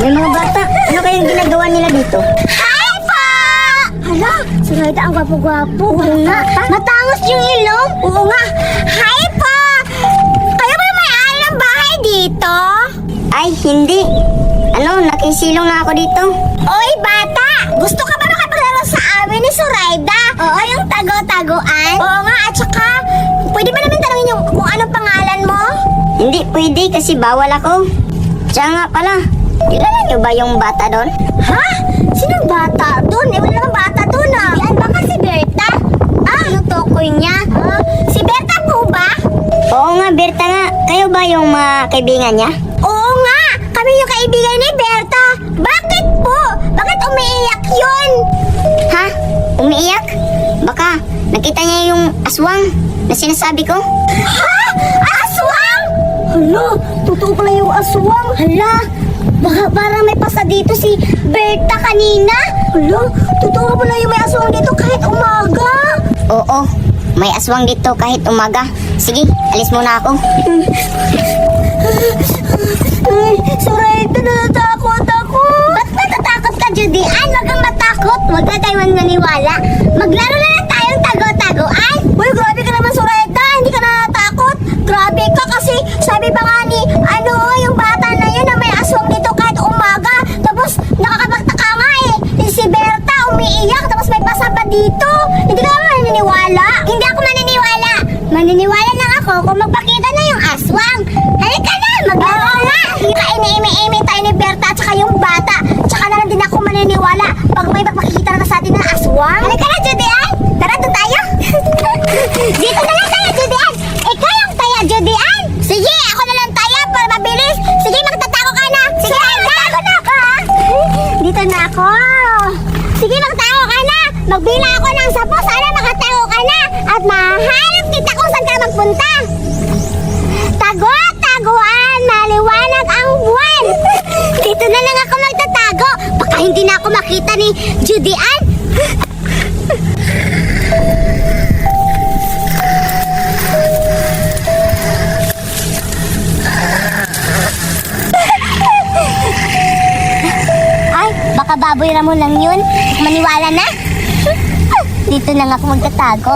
May mga bata. Ano kayang ginagawa nila dito? Hi po! Hala, si Raida ang gwapo-gwapo. Oo nga. Matangos yung ilong. Oo nga. Hi po! Kayo ba may-ari ng bahay dito? Ay, hindi. Ano, nakisilong na ako dito. Oy, bata! Gusto ka ba makapaglaro sa amin ni Suraida? Oo, yung tago-taguan. Oo nga, at saka, pwede ba namin tanongin yung kung anong pangalan mo? Hindi pwede kasi bawal ako. Tsaka nga pala, kilala niyo ba yung bata doon? Ha? Sinong bata doon? Eh, wala namang bata doon ah. Yan baka si Berta? Ah, yung tukoy niya. Si Berta po ba? Oo nga, Berta nga. Kayo ba yung mga kaibigan niya? Oo nga, kami yung kaibigan ni Berta. Bakit po? Bakit umiiyak yun? Ha? Umiiyak? Baka nakita niya yung aswang na sinasabi ko? Ha? Aswang? Hala, totoo pala yung aswang. Hala, baka parang may pasa dito si Berta kanina. Hala, totoo pala yung may aswang dito kahit umaga. Oo, may aswang dito kahit umaga. Sige, alis muna ako. Ay, Suraida, natatakot ako. Ba't natatakot ka, Judy? Ay, wag kang matakot. Huwag na tayo maniwala. Maglaro na lang tayong tago-tagoan. Uy, grabe ka naman, Suraida. Hindi ka natatakot. Grabe ka kasi sabi pa nga ni, yung bata na yun na may aswang dito kahit umaga. Tapos, nakakapagtaka nga eh. Si Berta umiiyak, tapos may pasa pa dito. Hindi ka naman maniniwala. Hindi ako maniniwala. Maniniwala lang ako kung magpakita na yung aswang. Halika na, maglaro nga. Kaini-imi-imi tayo ni Berta at saka yung bata. Tsaka na lang din ako maniniwala pag may magpakita na sa atin ng aswang. Halika na, Judy Ann. Tara, doon tayo. Dito na lang tayo, Judy Ann. Ikaw yung taya, Judy Ann. Sige, ako na lang taya para mabilis. Sige, magtatago ka na. Sige, magtago na ako, ha? Dito na ako. Sige, magtago ka na. Magbilang ako ng 10. Sana makatago ka na. At mahanap kita kung saan ka magpunta. Tago-taguan, maliwanag ang buwan. Dito na lang ako magtatago. Baka hindi na ako makita ni Judy Ann. Ay, baka baboy Ramon lang yun. Maniwala na. Dito lang ako magtatago.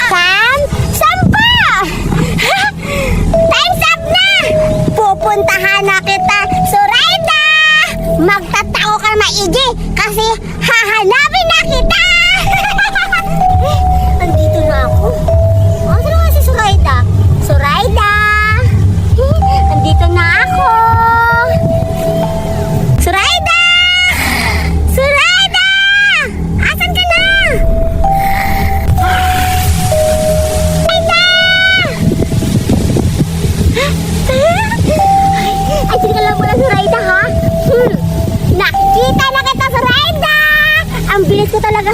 Sam? Sam pa? Time's up na! Pupuntahan na kita, Suraida! Magtatao ka maigi kasi hahanapin na kita! Andito na ako. Sino nga si Suraida? Suraida! Andito na ako! Suraida! Suraida! Asan ka na? Ay, sige lang muna, Suraida, ha? Nakikita na kita, Suraida! Ang bilis ko talaga.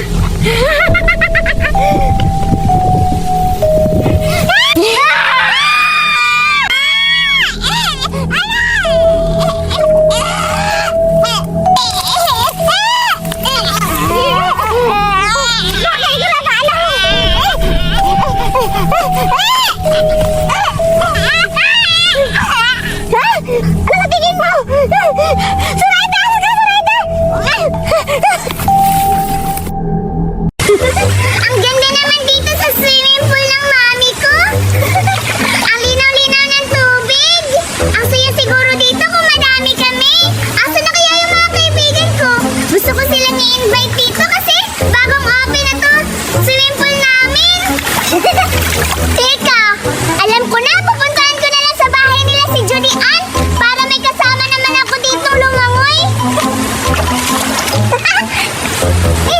Ano sa tingin mo? Suraida! Suraida! Ang ganda naman dito sa swimming pool ng mami ko. Ang linaw-linaw ng tubig. Ang saya siguro dito kung madami kami. Asa na kaya yung mga kaibigan ko? Gusto ko silang i-invite dito kasi bagong open na to swimming pool namin. Teka, alam ko na, pupuntahan ko na lang sa bahay nila si Judy Ann para may kasama naman ako dito lumangoy.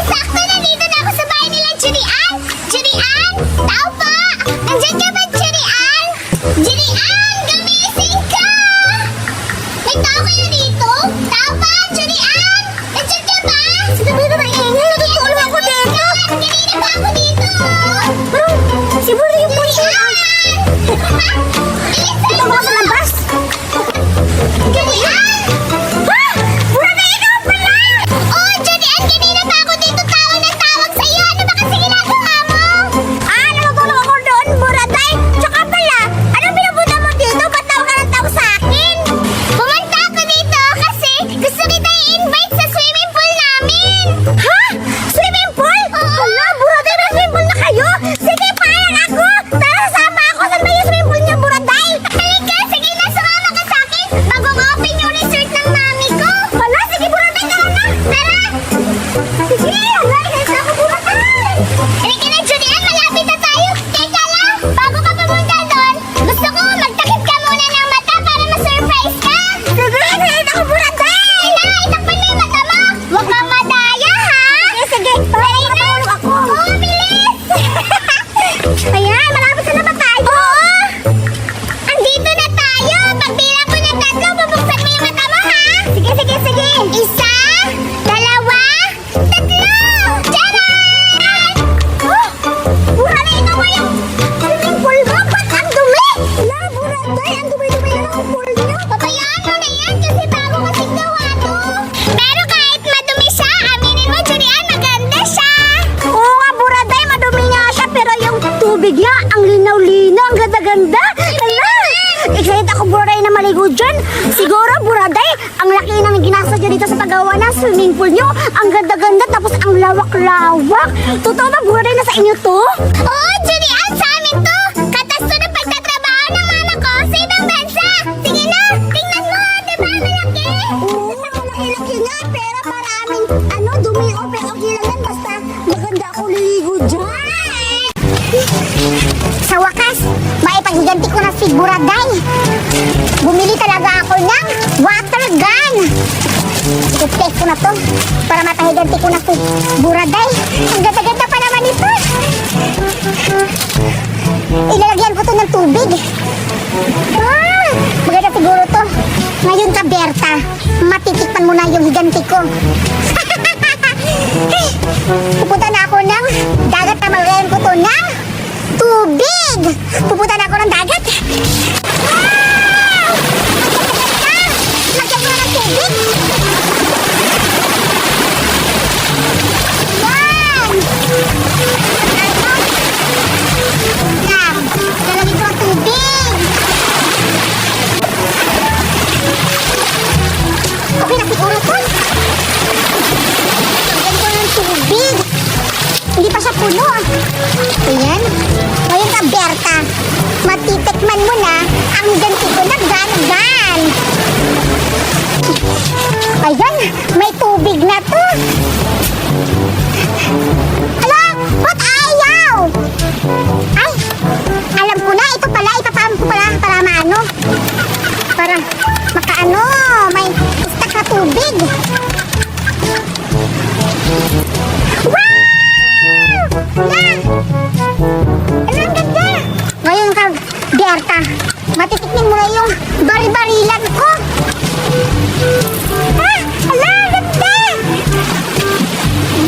Sakto na dito na ako sa bahay nila Judy Ann. Judy Ann, tao pa! Nandiyan ka ba, Judy Ann? Judy Ann, gumising ka! May tao kayo dito? Tao pa, Judy Ann? Nandiyan ka ba? Sinabi na maingay, natutulog ako dito. Kanina pa ako dito. Pero, siguro yung puso. Ito ba sa labas? Julian! Ha? Buraday, ikaw pala! Oh, Julian, kanina pa ako dito tawag na tawag sa'yo. Ano ba kasi ginagawa mo? Natutulog ako doon, Buraday. Tsaka pala, anong pinupunta mo dito? Ba't tawag ka ng tawag sa akin? Pumunta ako dito kasi gusto kita i-invite sa swimming pool namin. Ha? Swimming pool? Hala, Buraday, may swimming pool na kayo? Sige, paayan ako! Tara, sama ako! Saan ba yung swimming pool niya, Buraday? Halika, sige na, sumama ka sa akin. Mag-open yung resort ng mami ko. Hala, sige, Buraday, tara na! Tara! Sige, hala, inayos ako, Buraday! Halika na, Julian, malapit na tayo. Teka lang, bago ka pumunta doon, gusto ko magtakip ka muna ng mata para ma-surprise ka. Sige, inayos ako, Buraday! Hala, itakpan mo yung mata mo. Huwag kang madaya, ha? Sige, tara, matulog ako! Oo, bilis! Ayan, malapit na naman tayo! Oo! Andito na tayo! Pagbilang ko ng 3, bubuksan mo yung mata mo, ha? Sige, sige, sige! 1, 2, 3! Tiyaran! Oh! Buraday, ito ba yung swimming pool mo? Ba't ang dumi? Hala, Buraday, ang dumi-dumi na ng pool niyo! Pabayaan mo na yan kasi bago kasing gawa to. Pero kahit madumi siya, aminin mo, Julian, maganda siya. Oo nga, Buraday, madumi nga siya, pero yung tubig niya, ang linaw-linaw, ang ganda-ganda! Hala! Excited ako, Buraday, na maligo dyan. Siguro, Buraday, ang laki ng ginasa dyan dito sa paggawa ng swimming pool niyo. Ang ganda-ganda, tapos ang lawak-lawak. Totoo ba, Buraday, na sa inyo to? Oo, Julian, sa amin to. Katas to ng pagtatrabaho ng mama ko sa ibang bansa. Sige na, tingnan mo, di ba malaki? Oo, malaki-laki nga, pero maraming, dumi o, pero okay lang yan, basta maganda ako liligo dyan. Sa wakas, maipaghiganti ko na si Buraday. Bumili talaga ako ng water gun. I-test ko na to para mapahiganti ko na si Buraday. Ang ganda-ganda pa naman ito. Ilalagyan ko to ng tubig. Maganda siguro to. Ngayon ka, Berta, matitikman mo na yung higanti ko. Pupunta na ako ng dagat na malagayan ko to ng tubig. Pupunta na ako ng dagat. Wow! Lagyan ko na ng tubig. Yan! Yan! Lalagyan ko ng tubig. Okay na siguro to. Lagyan ko ng tubig. Hindi pa siya puno. Ayan. Ngayon ka, Berta, matitikman mo na ang ganti ko na gan-gan. Ayan, may tubig na to. Hala, ba't ayaw? Ay, alam ko na, ito pala, ipapam ko pala para maano. Para makaano, may istak na tubig. Wow! Yan! Ano ang ganda? Ngayon ka, Berta, matitikmin mo na yung bari-barilan ko. Ala, ang ganda!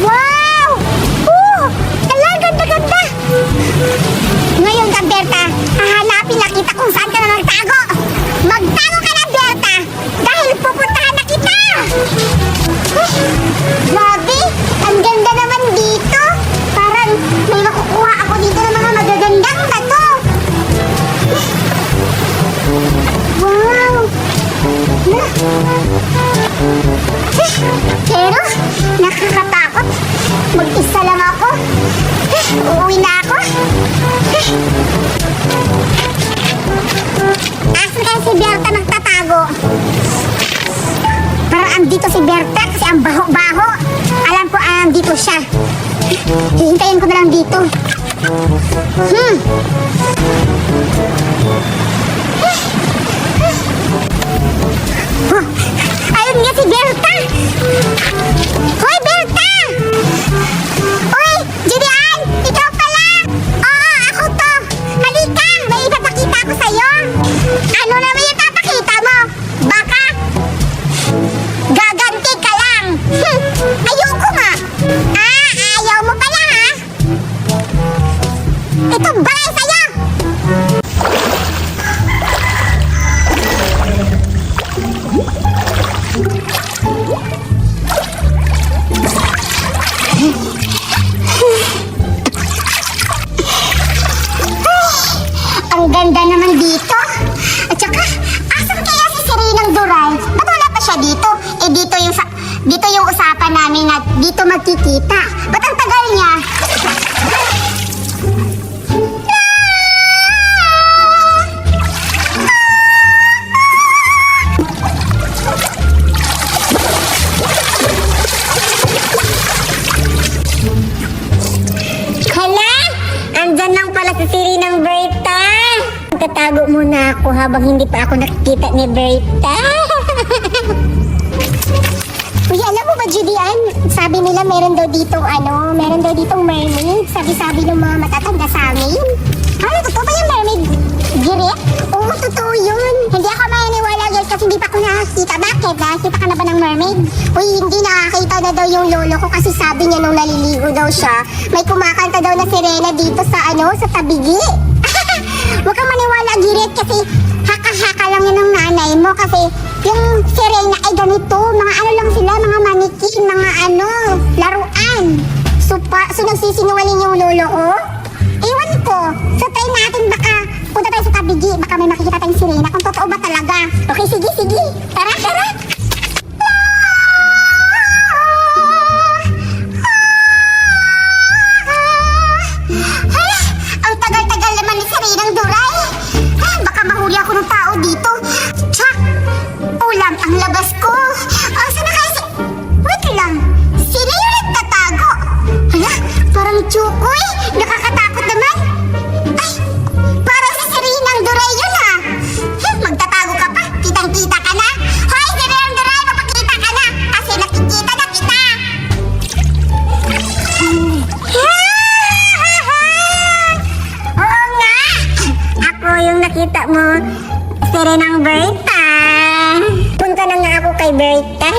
Wow! Ala, ang ganda-ganda! Ngayon ka, Berta, hahanapin na kita kung saan ka na nagtago. Magtago ka na, Berta, dahil pupuntahan na kita! Grabe, ang ganda naman dito. Parang may makukuha ako dito ng mga magagandang bato. Wow! Pero, nakakatakot. Mag-isa lang ako. Uuwi na ako. Asan kaya si Berta nagtatago? Parang andito si Berta kasi ang baho-baho. Alam ko andito siya. Hihintayin ko na lang dito. Oh, ayun nga si Berta. Hoy, Berta! Uy, Julian! Ikaw pala! Oo, ako to. Halika, may ipapakita ko sa'yo. Ano naman yung papakita mo? Baka gaganti ka lang. Ayoko nga. Ayaw mo pala ha? Ito bagay sa'yo. ganda naman dito. At saka, asan kaya si Serenang Duray? Ba't wala pa siya dito? Eh, dito yung usapan namin na dito magkikita. Ba't ang tagal niya? Hala! Andyan lang pala si Serenang Berta. Tatago muna ako habang hindi pa ako nakikita ni Berta. Uy, alam mo ba, Judian? Sabi nila meron daw ditong mermaid. Sabi-sabi ng mga matatanda sa amin. Ano, totoo ba yung mermaid? Giret? Oo, totoo yun. Hindi ako maniniwala guys kasi hindi pa ako nakakita. Bakit? Nakakita ka na ba ng mermaid? Uy, hindi nakakita na daw yung lolo ko kasi sabi niya nung naliligo daw siya, may kumakanta daw na sirena dito sa tabigi. Huwag kang maniwala, Giret, kasi haka-haka lang yun ng nanay mo kasi yung sirena ay ganito, mga ano lang sila, mga manikin, mga laruan. So nagsisinungaling yung lolo ko? Ewan ko. So try natin, baka punta tayo sa tabigi, baka may makikita tayong sirena kung totoo ba talaga. Okay, sige. Tara. Ang tagal-tagal naman ni Serenang Duray. Baka mahuli ako ng tao dito. Tsak! Ulam ang labas ko. Saan na kaya Wait lang. Sino yung nagtatago? Hala, parang Chukoy. Nakakatakot naman. Ay, parang si Serenang Duray yun magtatago ka pa. Kitang-kita ka na. Hoy, Serenang Duray, mapakita ka na. Kasi nakikita na kita. Oo nga! Ako yung nakita mo, Serenang Berta. Punta na nga ako kay Berta.